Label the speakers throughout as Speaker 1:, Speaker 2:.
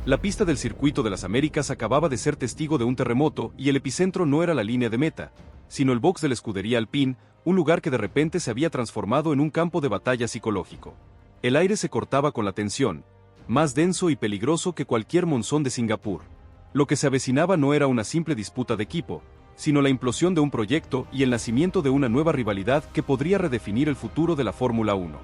Speaker 1: La pista del Circuito de las Américas acababa de ser testigo de un terremoto y el epicentro no era la línea de meta, sino el box de la escudería Alpine, un lugar que de repente se había transformado en un campo de batalla psicológico. El aire se cortaba con la tensión, más denso y peligroso que cualquier monzón de Singapur. Lo que se avecinaba no era una simple disputa de equipo, sino la implosión de un proyecto y el nacimiento de una nueva rivalidad que podría redefinir el futuro de la Fórmula 1.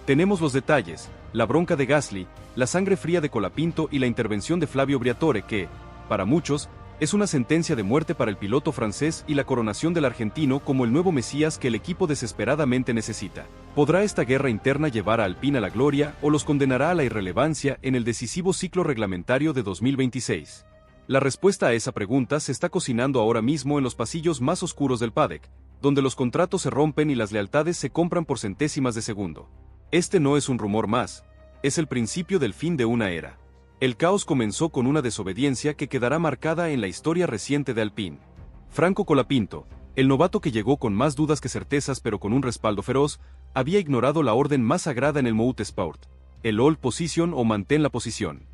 Speaker 1: Tenemos los detalles, la bronca de Gasly, la sangre fría de Colapinto y la intervención de Flavio Briatore que, para muchos, es una sentencia de muerte para el piloto francés y la coronación del argentino como el nuevo Mesías que el equipo desesperadamente necesita. ¿Podrá esta guerra interna llevar a Alpine a la gloria o los condenará a la irrelevancia en el decisivo ciclo reglamentario de 2026? La respuesta a esa pregunta se está cocinando ahora mismo en los pasillos más oscuros del paddock, donde los contratos se rompen y las lealtades se compran por centésimas de segundo. Este no es un rumor más, es el principio del fin de una era. El caos comenzó con una desobediencia que quedará marcada en la historia reciente de Alpine. Franco Colapinto, el novato que llegó con más dudas que certezas pero con un respaldo feroz, había ignorado la orden más sagrada en el Motorsport, el hold position o mantén la posición.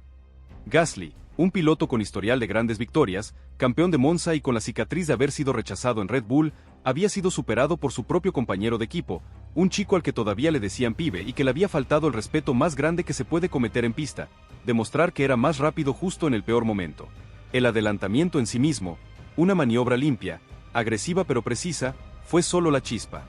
Speaker 1: Gasly, un piloto con historial de grandes victorias, campeón de Monza y con la cicatriz de haber sido rechazado en Red Bull, había sido superado por su propio compañero de equipo, un chico al que todavía le decían pibe y que le había faltado el respeto más grande que se puede cometer en pista, demostrar que era más rápido justo en el peor momento. El adelantamiento en sí mismo, una maniobra limpia, agresiva pero precisa, fue solo la chispa.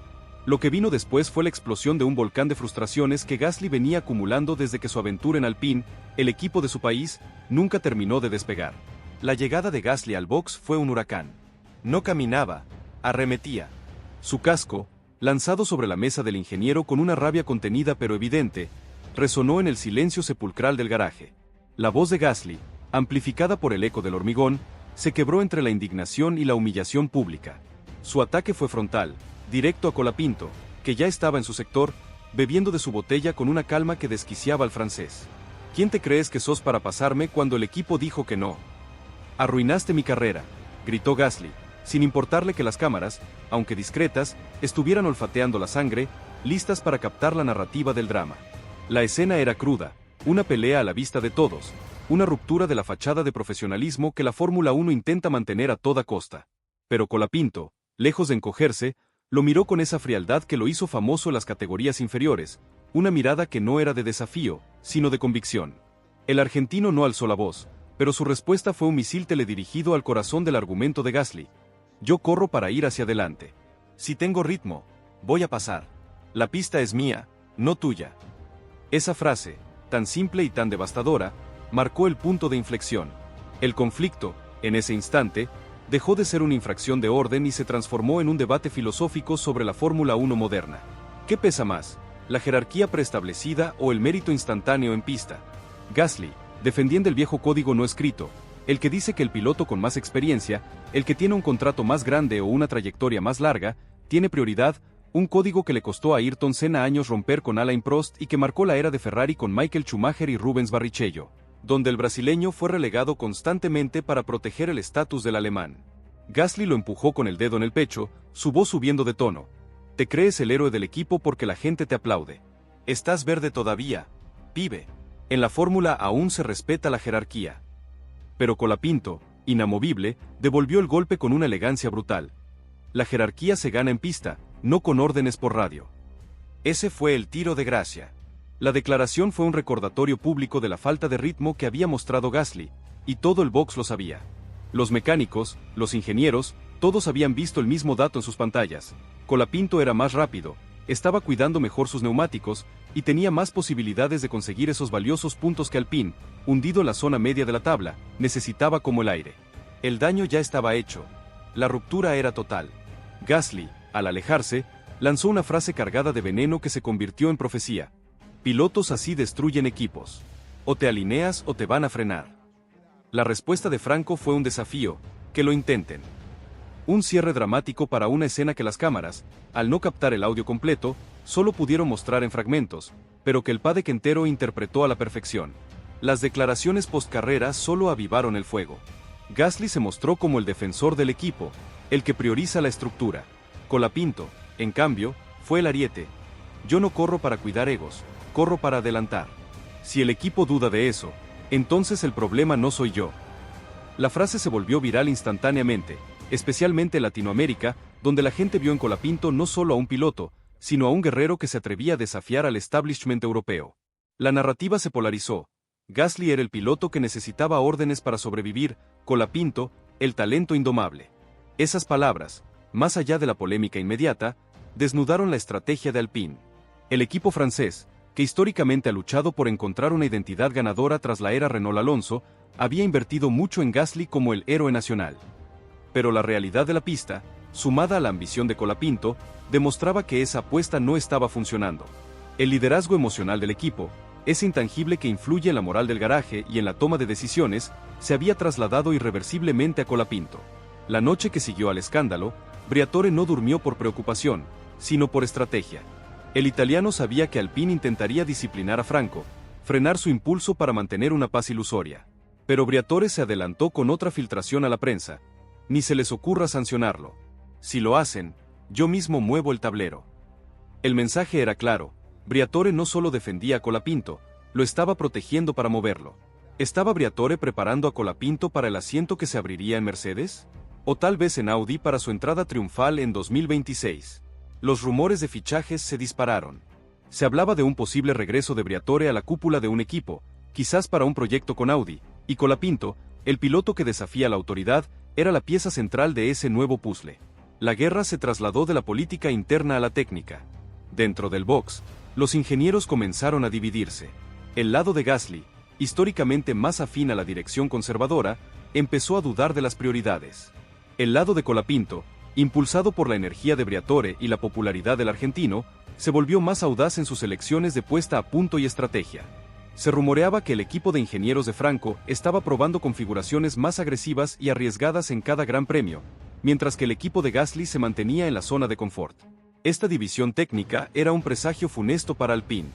Speaker 1: Lo que vino después fue la explosión de un volcán de frustraciones que Gasly venía acumulando desde que su aventura en Alpine, el equipo de su país, nunca terminó de despegar. La llegada de Gasly al box fue un huracán. No caminaba, arremetía. Su casco, lanzado sobre la mesa del ingeniero con una rabia contenida pero evidente, resonó en el silencio sepulcral del garaje. La voz de Gasly, amplificada por el eco del hormigón, se quebró entre la indignación y la humillación pública. Su ataque fue frontal, directo a Colapinto, que ya estaba en su sector, bebiendo de su botella con una calma que desquiciaba al francés. ¿Quién te crees que sos para pasarme cuando el equipo dijo que no? Arruinaste mi carrera, gritó Gasly, sin importarle que las cámaras, aunque discretas, estuvieran olfateando la sangre, listas para captar la narrativa del drama. La escena era cruda, una pelea a la vista de todos, una ruptura de la fachada de profesionalismo que la Fórmula 1 intenta mantener a toda costa. Pero Colapinto, lejos de encogerse, lo miró con esa frialdad que lo hizo famoso en las categorías inferiores, una mirada que no era de desafío, sino de convicción. El argentino no alzó la voz, pero su respuesta fue un misil teledirigido al corazón del argumento de Gasly. Yo corro para ir hacia adelante. Si tengo ritmo, voy a pasar. La pista es mía, no tuya. Esa frase, tan simple y tan devastadora, marcó el punto de inflexión. El conflicto, en ese instante, dejó de ser una infracción de orden y se transformó en un debate filosófico sobre la Fórmula 1 moderna. ¿Qué pesa más, la jerarquía preestablecida o el mérito instantáneo en pista? Gasly, defendiendo el viejo código no escrito, el que dice que el piloto con más experiencia, el que tiene un contrato más grande o una trayectoria más larga, tiene prioridad, un código que le costó a Ayrton Senna años romper con Alain Prost y que marcó la era de Ferrari con Michael Schumacher y Rubens Barrichello, donde el brasileño fue relegado constantemente para proteger el estatus del alemán. Gasly lo empujó con el dedo en el pecho, su voz subiendo de tono. Te crees el héroe del equipo porque la gente te aplaude. Estás verde todavía, pibe. En la fórmula aún se respeta la jerarquía. Pero Colapinto, inamovible, devolvió el golpe con una elegancia brutal. La jerarquía se gana en pista, no con órdenes por radio. Ese fue el tiro de gracia. La declaración fue un recordatorio público de la falta de ritmo que había mostrado Gasly, y todo el box lo sabía. Los mecánicos, los ingenieros, todos habían visto el mismo dato en sus pantallas. Colapinto era más rápido, estaba cuidando mejor sus neumáticos, y tenía más posibilidades de conseguir esos valiosos puntos que Alpine, hundido en la zona media de la tabla, necesitaba como el aire. El daño ya estaba hecho. La ruptura era total. Gasly, al alejarse, lanzó una frase cargada de veneno que se convirtió en profecía. Pilotos así destruyen equipos. O te alineas o te van a frenar. La respuesta de Franco fue un desafío, que lo intenten. Un cierre dramático para una escena que las cámaras, al no captar el audio completo, solo pudieron mostrar en fragmentos, pero que el paddock entero interpretó a la perfección. Las declaraciones postcarrera solo avivaron el fuego. Gasly se mostró como el defensor del equipo, el que prioriza la estructura. Colapinto, en cambio, fue el ariete. Yo no corro para cuidar egos, corro para adelantar. Si el equipo duda de eso, Entonces el problema no soy yo. La frase se volvió viral instantáneamente, especialmente en Latinoamérica, donde la gente vio en Colapinto no solo a un piloto, sino a un guerrero que se atrevía a desafiar al establishment europeo. La narrativa se polarizó. Gasly era el piloto que necesitaba órdenes para sobrevivir, Colapinto, el talento indomable. Esas palabras, más allá de la polémica inmediata, desnudaron la estrategia de Alpine. El equipo francés, que históricamente ha luchado por encontrar una identidad ganadora tras la era Renault-Alonso, había invertido mucho en Gasly como el héroe nacional. Pero la realidad de la pista, sumada a la ambición de Colapinto, demostraba que esa apuesta no estaba funcionando. El liderazgo emocional del equipo, ese intangible que influye en la moral del garaje y en la toma de decisiones, se había trasladado irreversiblemente a Colapinto. La noche que siguió al escándalo, Briatore no durmió por preocupación, sino por estrategia. El italiano sabía que Alpine intentaría disciplinar a Franco, frenar su impulso para mantener una paz ilusoria. Pero Briatore se adelantó con otra filtración a la prensa. Ni se les ocurra sancionarlo. Si lo hacen, yo mismo muevo el tablero. El mensaje era claro. Briatore no solo defendía a Colapinto, lo estaba protegiendo para moverlo. ¿Estaba Briatore preparando a Colapinto para el asiento que se abriría en Mercedes? ¿O tal vez en Audi para su entrada triunfal en 2026? Los rumores de fichajes se dispararon. Se hablaba de un posible regreso de Briatore a la cúpula de un equipo, quizás para un proyecto con Audi, y Colapinto, el piloto que desafía la autoridad, era la pieza central de ese nuevo puzzle. La guerra se trasladó de la política interna a la técnica. Dentro del box, los ingenieros comenzaron a dividirse. El lado de Gasly, históricamente más afín a la dirección conservadora, empezó a dudar de las prioridades. El lado de Colapinto, impulsado por la energía de Briatore y la popularidad del argentino, se volvió más audaz en sus elecciones de puesta a punto y estrategia. Se rumoreaba que el equipo de ingenieros de Franco estaba probando configuraciones más agresivas y arriesgadas en cada gran premio, mientras que el equipo de Gasly se mantenía en la zona de confort. Esta división técnica era un presagio funesto para Alpine.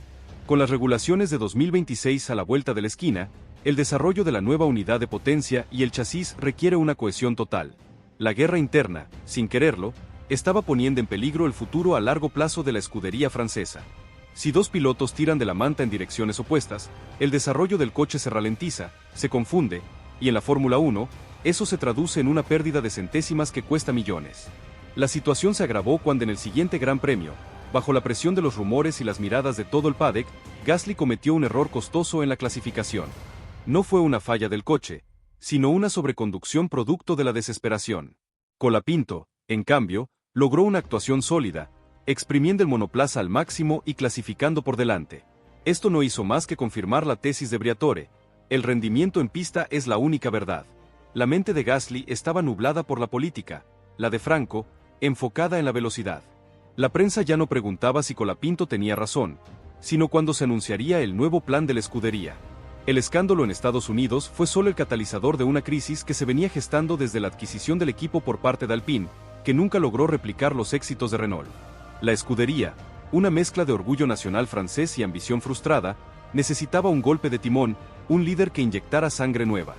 Speaker 1: Con las regulaciones de 2026 a la vuelta de la esquina, el desarrollo de la nueva unidad de potencia y el chasis requiere una cohesión total. La guerra interna, sin quererlo, estaba poniendo en peligro el futuro a largo plazo de la escudería francesa. Si dos pilotos tiran de la manta en direcciones opuestas, el desarrollo del coche se ralentiza, se confunde, y en la Fórmula 1, eso se traduce en una pérdida de centésimas que cuesta millones. La situación se agravó cuando en el siguiente Gran Premio, bajo la presión de los rumores y las miradas de todo el paddock, Gasly cometió un error costoso en la clasificación. No fue una falla del coche, sino una sobreconducción producto de la desesperación. Colapinto, en cambio, logró una actuación sólida, exprimiendo el monoplaza al máximo y clasificando por delante. Esto no hizo más que confirmar la tesis de Briatore: el rendimiento en pista es la única verdad. La mente de Gasly estaba nublada por la política, la de Franco, enfocada en la velocidad. La prensa ya no preguntaba si Colapinto tenía razón, sino cuándo se anunciaría el nuevo plan de la escudería. El escándalo en Estados Unidos fue solo el catalizador de una crisis que se venía gestando desde la adquisición del equipo por parte de Alpine, que nunca logró replicar los éxitos de Renault. La escudería, una mezcla de orgullo nacional francés y ambición frustrada, necesitaba un golpe de timón, un líder que inyectara sangre nueva.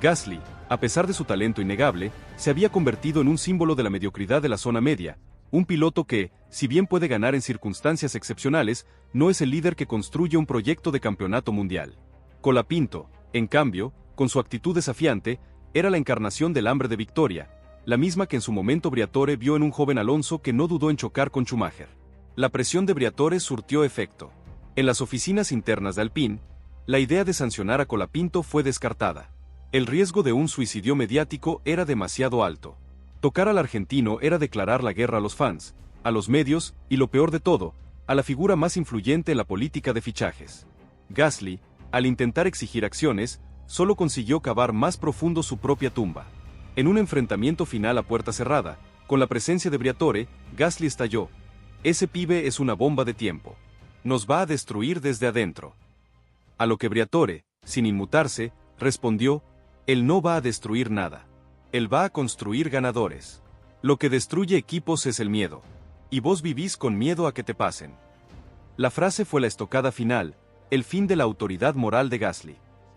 Speaker 1: Gasly, a pesar de su talento innegable, se había convertido en un símbolo de la mediocridad de la zona media, un piloto que, si bien puede ganar en circunstancias excepcionales, no es el líder que construye un proyecto de campeonato mundial. Colapinto, en cambio, con su actitud desafiante, era la encarnación del hambre de victoria, la misma que en su momento Briatore vio en un joven Alonso que no dudó en chocar con Schumacher. La presión de Briatore surtió efecto. En las oficinas internas de Alpine, la idea de sancionar a Colapinto fue descartada. El riesgo de un suicidio mediático era demasiado alto. Tocar al argentino era declarar la guerra a los fans, a los medios y, lo peor de todo, a la figura más influyente en la política de fichajes. Gasly, al intentar exigir acciones, solo consiguió cavar más profundo su propia tumba. En un enfrentamiento final a puerta cerrada, con la presencia de Briatore, Gasly estalló: ese pibe es una bomba de tiempo. Nos va a destruir desde adentro. A lo que Briatore, sin inmutarse, respondió: él no va a destruir nada. Él va a construir ganadores. Lo que destruye equipos es el miedo. Y vos vivís con miedo a que te pasen. La frase fue la estocada final, el fin de la autoridad moral de Gasly.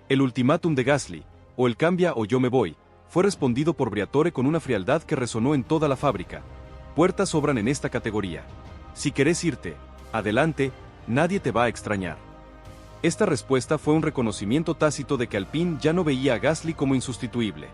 Speaker 1: El ultimátum de Gasly, o el cambia o yo me voy, fue respondido por Briatore con una frialdad que resonó en toda la fábrica. Puertas sobran en esta categoría. Si querés irte, adelante, nadie te va a extrañar. Esta respuesta fue un reconocimiento tácito de que Alpine ya no veía a Gasly como insustituible.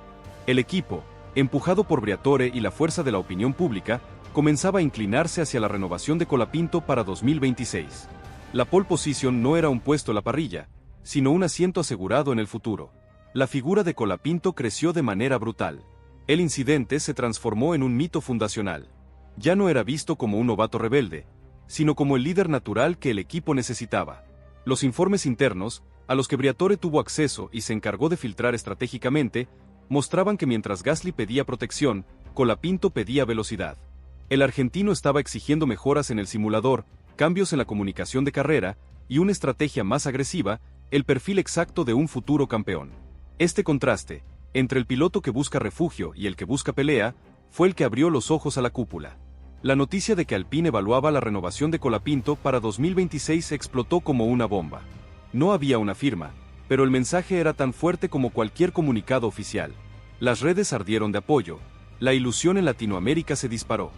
Speaker 1: El equipo, empujado por Briatore y la fuerza de la opinión pública, comenzaba a inclinarse hacia la renovación de Colapinto para 2026. La pole position no era un puesto en la parrilla, sino un asiento asegurado en el futuro. La figura de Colapinto creció de manera brutal. El incidente se transformó en un mito fundacional. Ya no era visto como un novato rebelde, sino como el líder natural que el equipo necesitaba. Los informes internos, a los que Briatore tuvo acceso y se encargó de filtrar estratégicamente, mostraban que mientras Gasly pedía protección, Colapinto pedía velocidad. El argentino estaba exigiendo mejoras en el simulador, cambios en la comunicación de carrera y una estrategia más agresiva, el perfil exacto de un futuro campeón. Este contraste, entre el piloto que busca refugio y el que busca pelea, fue el que abrió los ojos a la cúpula. La noticia de que Alpine evaluaba la renovación de Colapinto para 2026 explotó como una bomba. No había una firma, pero el mensaje era tan fuerte como cualquier comunicado oficial. Las redes ardieron de apoyo, la ilusión en Latinoamérica se disparó.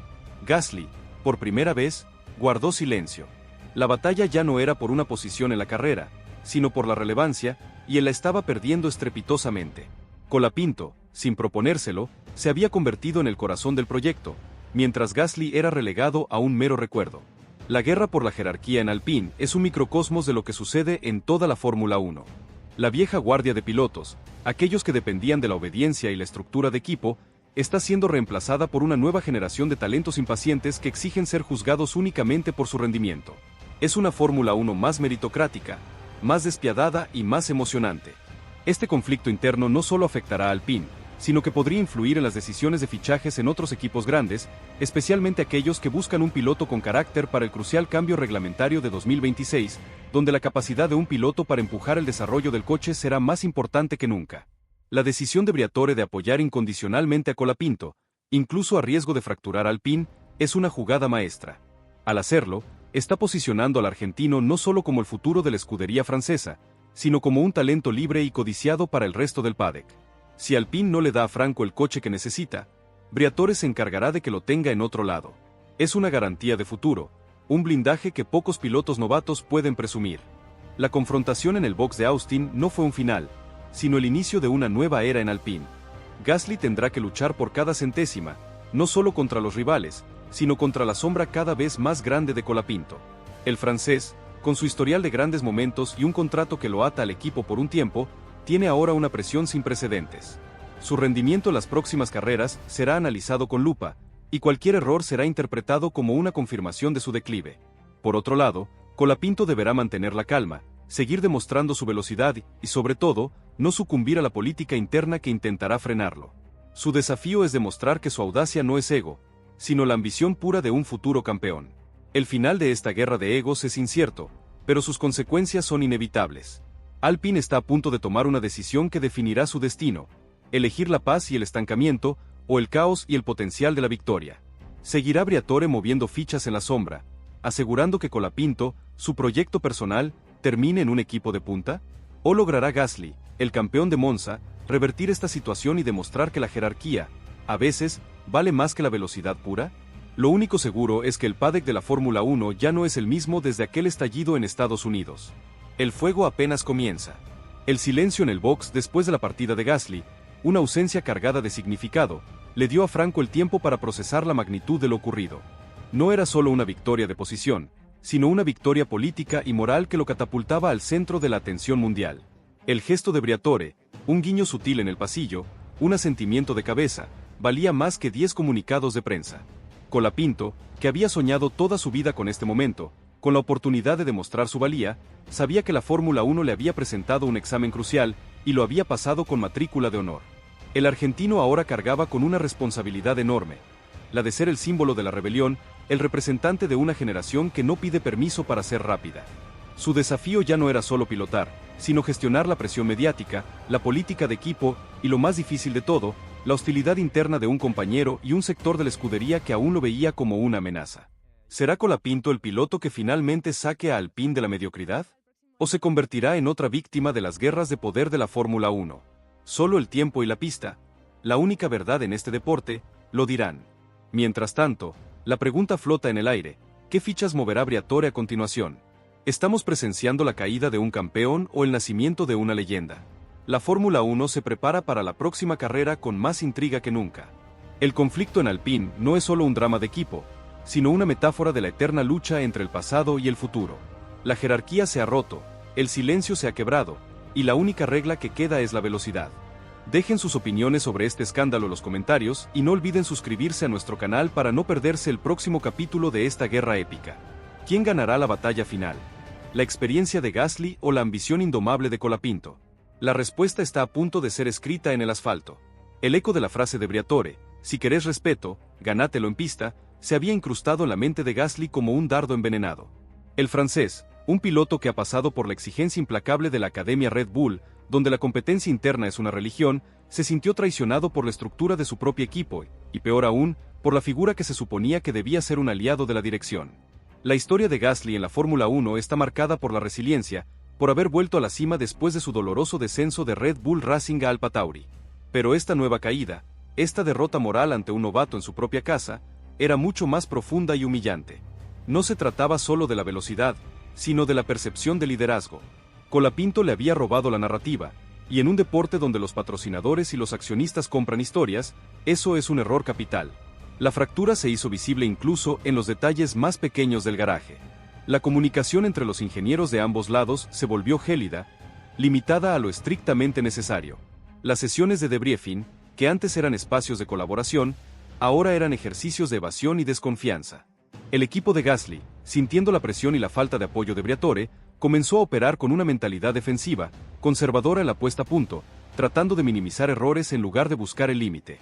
Speaker 1: Gasly, por primera vez, guardó silencio. La batalla ya no era por una posición en la carrera, sino por la relevancia, y él la estaba perdiendo estrepitosamente. Colapinto, sin proponérselo, se había convertido en el corazón del proyecto, mientras Gasly era relegado a un mero recuerdo. La guerra por la jerarquía en Alpine es un microcosmos de lo que sucede en toda la Fórmula 1. La vieja guardia de pilotos, aquellos que dependían de la obediencia y la estructura de equipo, está siendo reemplazada por una nueva generación de talentos impacientes que exigen ser juzgados únicamente por su rendimiento. Es una Fórmula 1 más meritocrática, más despiadada y más emocionante. Este conflicto interno no solo afectará a Alpine, sino que podría influir en las decisiones de fichajes en otros equipos grandes, especialmente aquellos que buscan un piloto con carácter para el crucial cambio reglamentario de 2026, donde la capacidad de un piloto para empujar el desarrollo del coche será más importante que nunca. La decisión de Briatore de apoyar incondicionalmente a Colapinto, incluso a riesgo de fracturar a Alpine, es una jugada maestra. Al hacerlo, está posicionando al argentino no solo como el futuro de la escudería francesa, sino como un talento libre y codiciado para el resto del paddock. Si Alpine no le da a Franco el coche que necesita, Briatore se encargará de que lo tenga en otro lado. Es una garantía de futuro, un blindaje que pocos pilotos novatos pueden presumir. La confrontación en el box de Austin no fue un final, sino el inicio de una nueva era en Alpine. Gasly tendrá que luchar por cada centésima, no solo contra los rivales, sino contra la sombra cada vez más grande de Colapinto. El francés, con su historial de grandes momentos y un contrato que lo ata al equipo por un tiempo, tiene ahora una presión sin precedentes. Su rendimiento en las próximas carreras será analizado con lupa, y cualquier error será interpretado como una confirmación de su declive. Por otro lado, Colapinto deberá mantener la calma, seguir demostrando su velocidad y, sobre todo, no sucumbir a la política interna que intentará frenarlo. Su desafío es demostrar que su audacia no es ego, sino la ambición pura de un futuro campeón. El final de esta guerra de egos es incierto, pero sus consecuencias son inevitables. Alpine está a punto de tomar una decisión que definirá su destino: elegir la paz y el estancamiento, o el caos y el potencial de la victoria. ¿Seguirá Briatore moviendo fichas en la sombra, asegurando que Colapinto, su proyecto personal, termine en un equipo de punta? ¿O logrará Gasly, el campeón de Monza, revertir esta situación y demostrar que la jerarquía, a veces, vale más que la velocidad pura? Lo único seguro es que el paddock de la Fórmula 1 ya no es el mismo desde aquel estallido en Estados Unidos. El fuego apenas comienza. El silencio en el box después de la partida de Gasly, una ausencia cargada de significado, le dio a Franco el tiempo para procesar la magnitud de lo ocurrido. No era solo una victoria de posición, sino una victoria política y moral que lo catapultaba al centro de la atención mundial. El gesto de Briatore, un guiño sutil en el pasillo, un asentimiento de cabeza, valía más que 10 comunicados de prensa. Colapinto, que había soñado toda su vida con este momento, con la oportunidad de demostrar su valía, sabía que la Fórmula 1 le había presentado un examen crucial y lo había pasado con matrícula de honor. El argentino ahora cargaba con una responsabilidad enorme, la de ser el símbolo de la rebelión, el representante de una generación que no pide permiso para ser rápida. Su desafío ya no era solo pilotar, sino gestionar la presión mediática, la política de equipo y, lo más difícil de todo, la hostilidad interna de un compañero y un sector de la escudería que aún lo veía como una amenaza. ¿Será Colapinto el piloto que finalmente saque a Alpine de la mediocridad? ¿O se convertirá en otra víctima de las guerras de poder de la Fórmula 1? Solo el tiempo y la pista, la única verdad en este deporte, lo dirán. Mientras tanto, la pregunta flota en el aire: ¿qué fichas moverá Briatore a continuación? Estamos presenciando la caída de un campeón o el nacimiento de una leyenda. La Fórmula 1 se prepara para la próxima carrera con más intriga que nunca. El conflicto en Alpine no es solo un drama de equipo, sino una metáfora de la eterna lucha entre el pasado y el futuro. La jerarquía se ha roto, el silencio se ha quebrado, y la única regla que queda es la velocidad. Dejen sus opiniones sobre este escándalo en los comentarios y no olviden suscribirse a nuestro canal para no perderse el próximo capítulo de esta guerra épica. ¿Quién ganará la batalla final? ¿La experiencia de Gasly o la ambición indomable de Colapinto? La respuesta está a punto de ser escrita en el asfalto. El eco de la frase de Briatore, si querés respeto, ganátelo en pista, se había incrustado en la mente de Gasly como un dardo envenenado. El francés, un piloto que ha pasado por la exigencia implacable de la Academia Red Bull, donde la competencia interna es una religión, se sintió traicionado por la estructura de su propio equipo, y peor aún, por la figura que se suponía que debía ser un aliado de la dirección. La historia de Gasly en la Fórmula 1 está marcada por la resiliencia, por haber vuelto a la cima después de su doloroso descenso de Red Bull Racing a Alpha Tauri. Pero esta nueva caída, esta derrota moral ante un novato en su propia casa, era mucho más profunda y humillante. No se trataba solo de la velocidad, sino de la percepción de liderazgo. Colapinto le había robado la narrativa, y en un deporte donde los patrocinadores y los accionistas compran historias, eso es un error capital. La fractura se hizo visible incluso en los detalles más pequeños del garaje. La comunicación entre los ingenieros de ambos lados se volvió gélida, limitada a lo estrictamente necesario. Las sesiones de debriefing, que antes eran espacios de colaboración, ahora eran ejercicios de evasión y desconfianza. El equipo de Gasly, sintiendo la presión y la falta de apoyo de Briatore, comenzó a operar con una mentalidad defensiva, conservadora en la puesta a punto, tratando de minimizar errores en lugar de buscar el límite.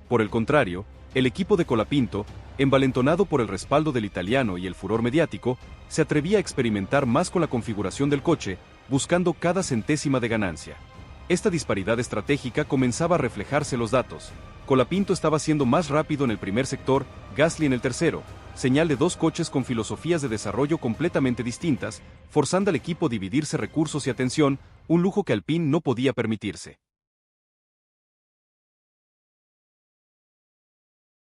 Speaker 1: Por el contrario, el equipo de Colapinto, envalentonado por el respaldo del italiano y el furor mediático, se atrevía a experimentar más con la configuración del coche, buscando cada centésima de ganancia. Esta disparidad estratégica comenzaba a reflejarse en los datos. Colapinto estaba siendo más rápido en el primer sector, Gasly en el tercero, señal de dos coches con filosofías de desarrollo completamente distintas, forzando al equipo a dividirse recursos y atención, un lujo que Alpine no podía permitirse.